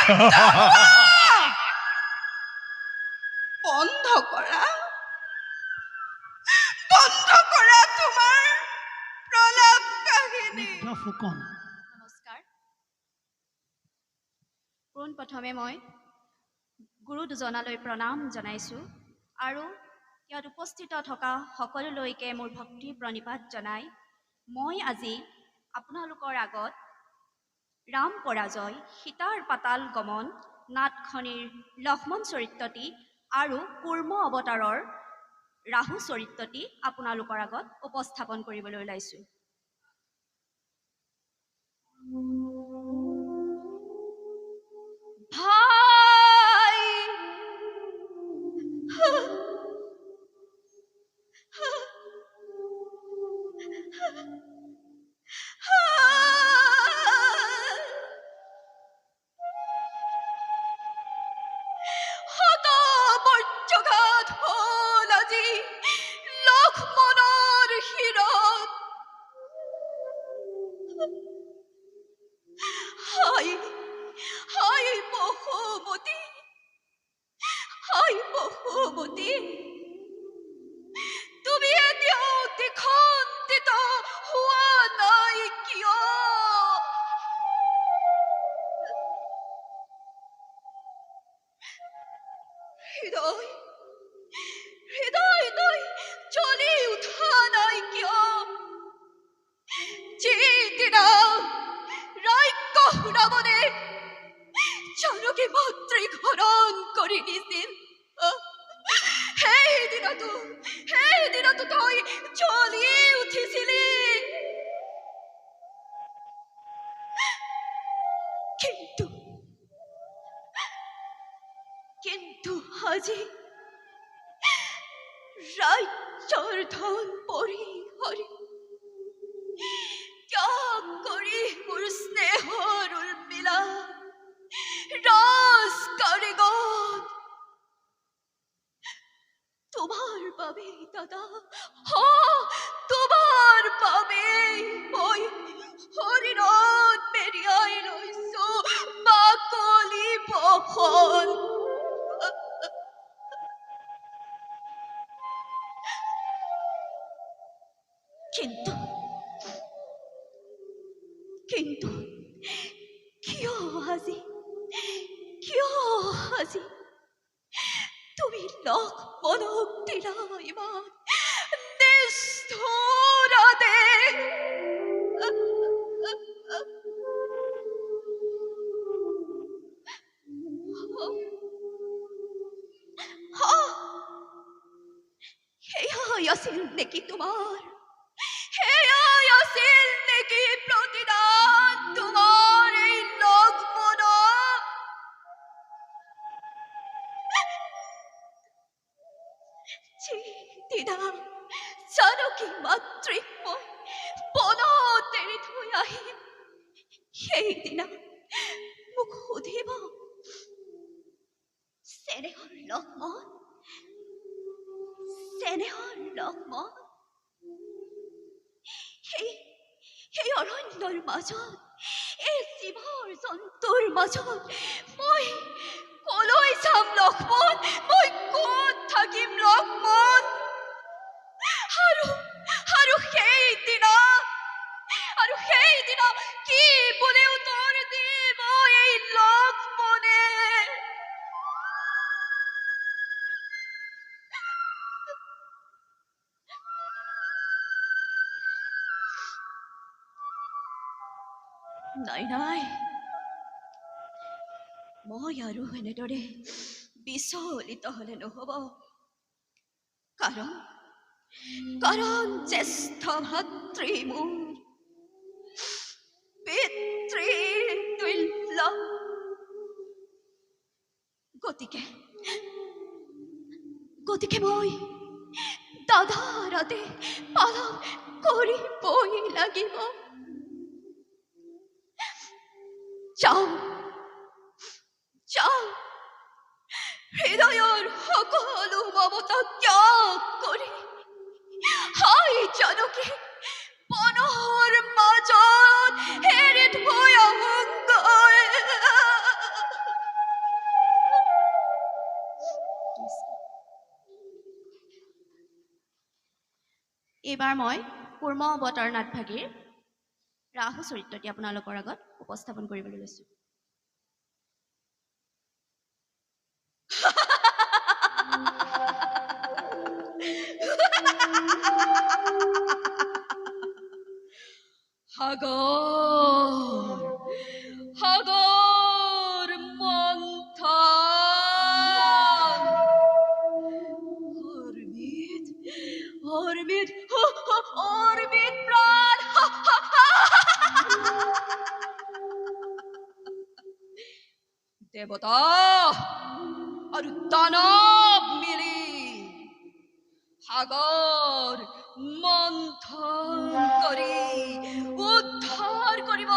বন্ধ কৰা তোমাৰ প্ৰলাপ কাহিনী। ফুকন নমস্কাৰ। পোনপ্ৰথমে মই গুৰু দুজনালৈ প্ৰণাম জনাইছোঁ আৰু ইয়াত উপস্থিত থকা সকলোলৈকে মোৰ ভক্তি প্ৰণিপাত জনাই মই আজি আপোনালোকৰ আগত ৰাম পৰাজয়, সীতাৰ পাতাল গমন, নাটখনিৰ লক্ষ্মণ চৰিত্ৰটি আৰু কুৰ্ম অৱতাৰৰ ৰাহু চৰিত্ৰটি আপোনালোকৰ আগত উপস্থাপন কৰিবলৈ ওলাইছোঁ। ভাই বৰ্যঘাত হ'ল আজি লক্ষ্মণৰ শিৰত। হাই হাই বহুমতী, হাই বহুমতী, তুমি এতিয়াও দিশান্বিত হোৱা নাই কিয়? হৃদয় হৃদয় তই জ্বলি উঠা নাই কিয়? যিদিনা ৰাজ্য ৰাৱণে জানকী মাতৃক হৰণ কৰি নিছিল, সেইদিনাতো তই জ্বলি উঠিছিলি। কিন্তু আজি ৰাজ্যৰ ধন পৰিহৰি ত্যাগ কৰি মোৰ স্নেহৰ উৰ্মিলা ৰাজ কাৰিগত তোমাৰ বাবে দাদা, তোমাৰ বাবে মই শৰীৰত মেৰিয়াই লৈছো বাকলি বসন। কিন্তু কিয় আজি তুমি লক্ষ্মণক দিলা ইমান নিষ্ঠুৰতে? সেয়াই আছিল নেকি তোমাৰ? সেয়াই আছিল নেকি প্ৰতিদান তোমাৰ এই লক্ষ্মণক? যিদিনা জানকী মাতৃক মই বনত এৰি থৈ আহিম, সেইদিনা মোক সুধিব, চেনেহৰ লক্ষ্মণ, চেনেহৰ লক্ষ্মণ, সেই অৰণ্যৰ মাজত, এই জীৱৰ জন্তুৰ মাজত মই কলৈ যাম লক্ষ্মণ? মই ক'ত থাকিম লক্ষ্মণ? আৰু সেইদিনা কি বুলি উত্তৰ দিব এই লক্ষ্মণে? নাই, মই আৰু এনেদৰে বিচলিত হলে নহব। কাৰণ জ্যেষ্ঠ ভাতৃ মোৰ পিতৃতুল্য। গতিকে মই দাদাৰ আদেশ পালন কৰিবই লাগিব। যাওঁ হৃদয়ৰ সকলো মমতা ত্যাগ কৰি, হাই জানকী বনৰ মাজত এৰি থৈ আহোঁগৈ। এইবাৰ মই কুৰ্ম অৱতাৰ নাটভাগীৰ ৰাহু চৰিত্ৰটি আপোনালোকৰ আগত উপস্থাপন কৰিবলৈ লৈছোঁ। সাগৰ মন্থন অৰ্বিত প্ৰাণ দেৱতা আৰু দানৱ মিলি সাগৰ মন্থন কৰি উদ্ধাৰ কৰিব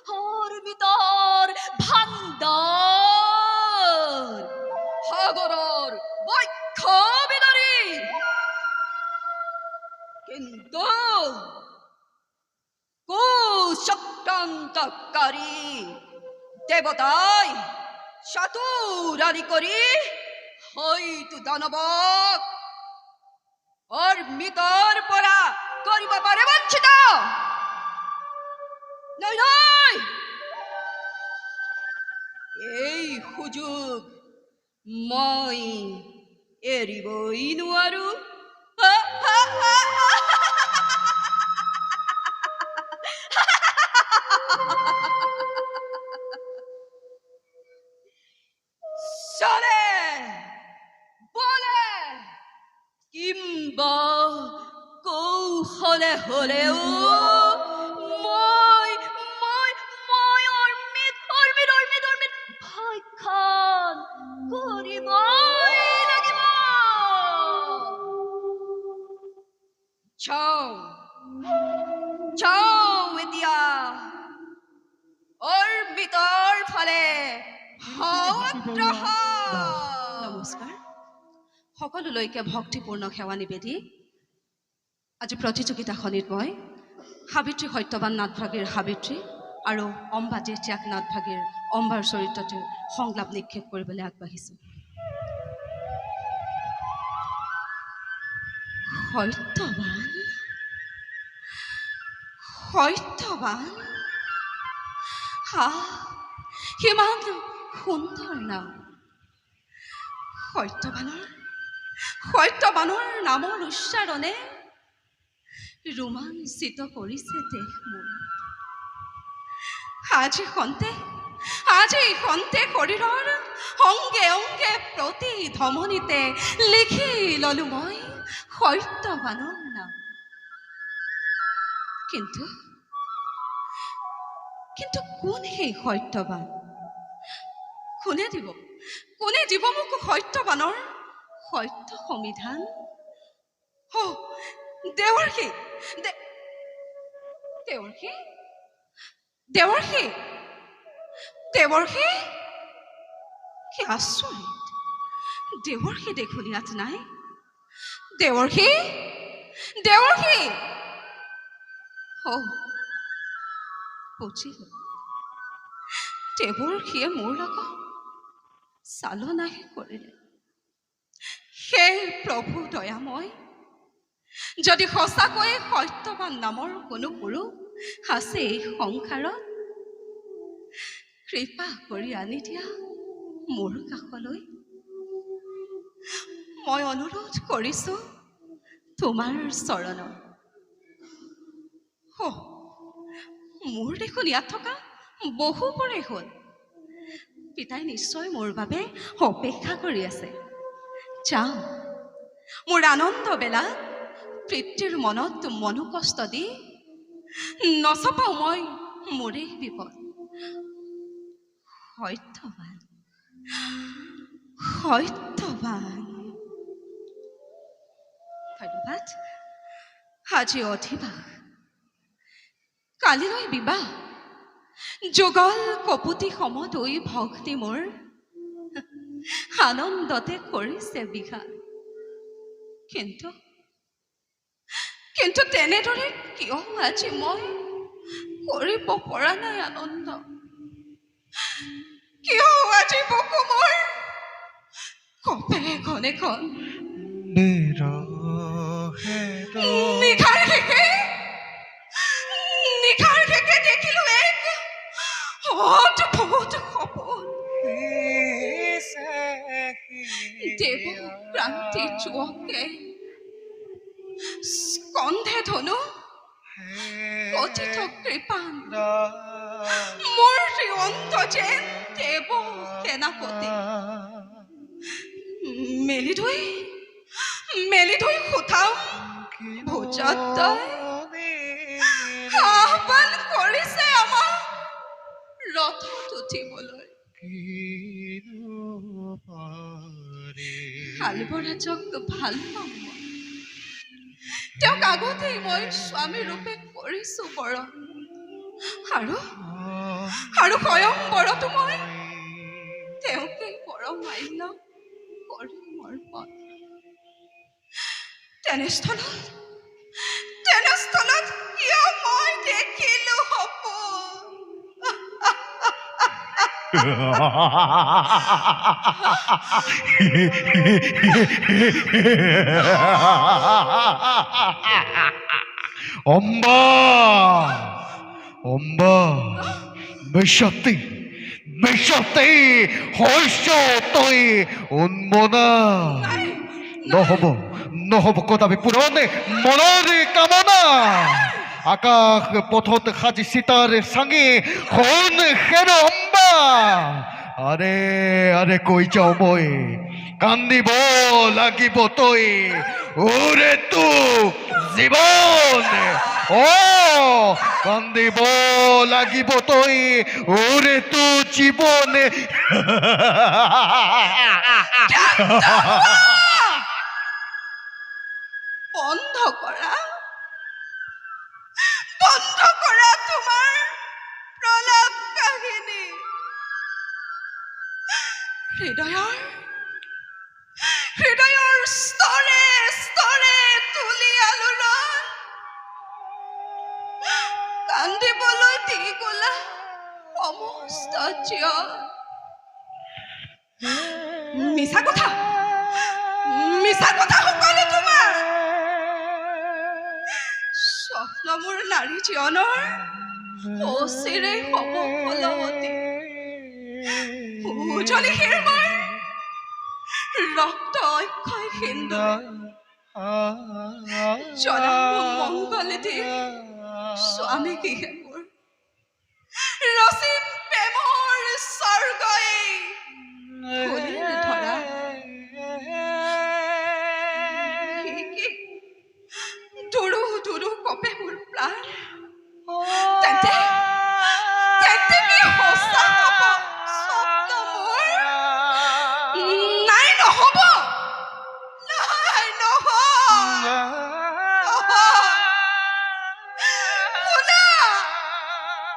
হৰমিতৰ ভাণ্ডাৰ সাগৰৰ বক্ষ বিদৰি কিন্তু কুচক্ৰান্তকাৰী দেৱতাই চাতুৰালি কৰি হয়তো দানৱক অৰ্মিতৰ পৰা কৰিব পাৰে বঞ্চিত। নাই এই সুযোগ মই এৰিবই নোৱাৰো। চলে বলে কিংবা কৌশলে হলেও মই অৰ্মিত ভক্ষণ কৰিবই লাগিব। যাওঁ এতিয়া অৰ্মিতৰ ফালে। নমস্কাৰ। সকলোলৈকে ভক্তিপূৰ্ণ সেৱা নিবেদি আজি প্ৰতিযোগিতাখনিত মই সাবিত্ৰী সত্যবান নাটভাগীৰ সাবিত্ৰী আৰু অম্বাজী ত্যাগ নাটভাগীৰ অম্বাৰ চৰিত্ৰটোৰ সংলাপ নিক্ষেপ কৰিবলৈ আগবাঢ়িছোঁ। সত্যবান কিমান সুন্দৰ নাম। সত্যবানৰ নামৰ উচ্চাৰণে ৰোমাঞ্চিত কৰিছে দেশ মোৰ। আজি খন্তে শৰীৰৰ অংগে অংগে প্ৰতি ধমনীতে লিখি ললো মই সত্যবানৰ নাম। কিন্তু কোন সেই সত্যবান? কোনে দিব মোক সত্যবানৰ সত্য সমিধান? দেৱৰ্ষি কি আচৰিত! দেৱৰ্ষি দেখোন ইয়াত নাই। দেৱৰ্ষি বুজিলো, দেৱৰ্ষিয়ে মোৰ লগত চালনাহে কৰিলে। সেই প্ৰভু দয়াময়, যদি সঁচাকৈয়ে সত্যবান নামৰ কোনো পুৰুষ আছে এই সংসাৰত, কৃপা কৰি আনি দিয়া মোৰ কাষলৈ। মই অনুৰোধ কৰিছো তোমাৰ চৰণত। মোৰ দেখোন ইয়াত থকা বহুবোৰে হ'ল। পিতাই নিশ্চয় মোৰ বাবে অপেক্ষা কৰি আছে। যাওঁ, মোৰ আনন্দ বেলাত পিতৃৰ মনত মনোকষ্ট দি নচপাওঁ মই মোৰে বিপদ। সত্যবান ধন্যবাদ। আজি অধিবাস, কালিলৈ বিবাহ। যুগল কপুতি সমদৈ ভক্তি মোৰ আনন্দতে কৰিছে বিঘা। কিন্তু তেনেদৰে কিয় আজি মই কৰিব পৰা নাই আনন্দ? কিয় আজি বুকু মোৰ কপে ঘনে ঘন বিৰহেতো নিশাৰ শেষে দেখিলো এক অদ্ভুত সপোন। দেৱ ক্ৰান্তিৰ যুৱকে স্কন্ধে ধনু কথিত কৃপান মোৰ শ্ৰীমন্ত যেন দেৱ সেনাপতি মেলি থৈ সুঠাম ভোজতই আহ্বান কৰিছে আমাক ৰথত উঠিবলৈ। শালবৰাজক ভাল পাওঁ মই, তেওঁক আগতেই মই স্বামী ৰূপে কৰিছো বৰণ, আৰু স্বয়ংবৰতো মই তেওঁকে পৰমান্য কৰিম অৰ্পণ। তেনেস্থলত কিয় মই দেখিলো সপোন। অম্বা বেশ্যতি হৈছ তই উন্মনা। নহব কদাপি পূৰণে মনৰ কামনা। আকাশ পথত সাজি চিতাৰ চাঙি হন হেৰ অম্বা। আৰে কৈ যাওঁ মই, কান্দিব লাগিব তই ওৰে তোক জীৱন। কান্দিব লাগিব তই ওৰে তো জীৱন। বন্ধ কৰা তোমাৰ প্ৰলাপ কাহিনী। হৃদয়ৰ স্তৰে স্তৰে তুলি আলোড়ন কান্দিবলৈ দি গলা সমস্ত জীৱন। মিছা কথা সকলো তোমাৰ। স্বপ্ন মোৰ নাৰী জীৱনৰ অচিৰে হ'ব ফলৱতী। উজলি শিৰমাৰ ৰক্ত অক্ষয় সিন্দুৰে জনাব মংগলেতি স্বামী কিহে মোৰ ৰচিম প্ৰেমৰ স্বৰ্গই ফুলিৰ ধৰা। দুৰু কপে মোৰ প্ৰাণ। তেন্তে কি সঁচা হ'ব স্বপ্ন মোৰ? নাই নহ'ব।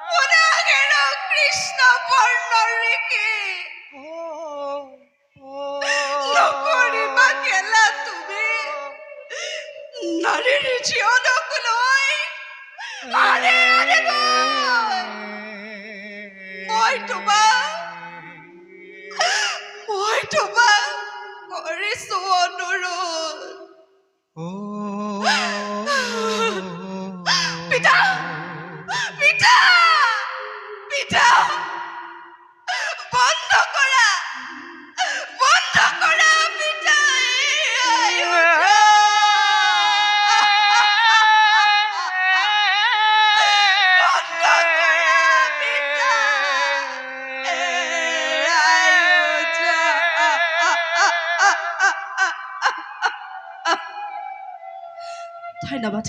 শুনা হেৰ কৃষ্ণ বৰ্ণৰিকে নকৰিবা খেলা তুমি নাৰীৰ জীৱনক লৈ। মই তোমাক কৰিছো অনুৰোধ। পিতা বন্ধ কৰা পিতা। ধন্যবাদ।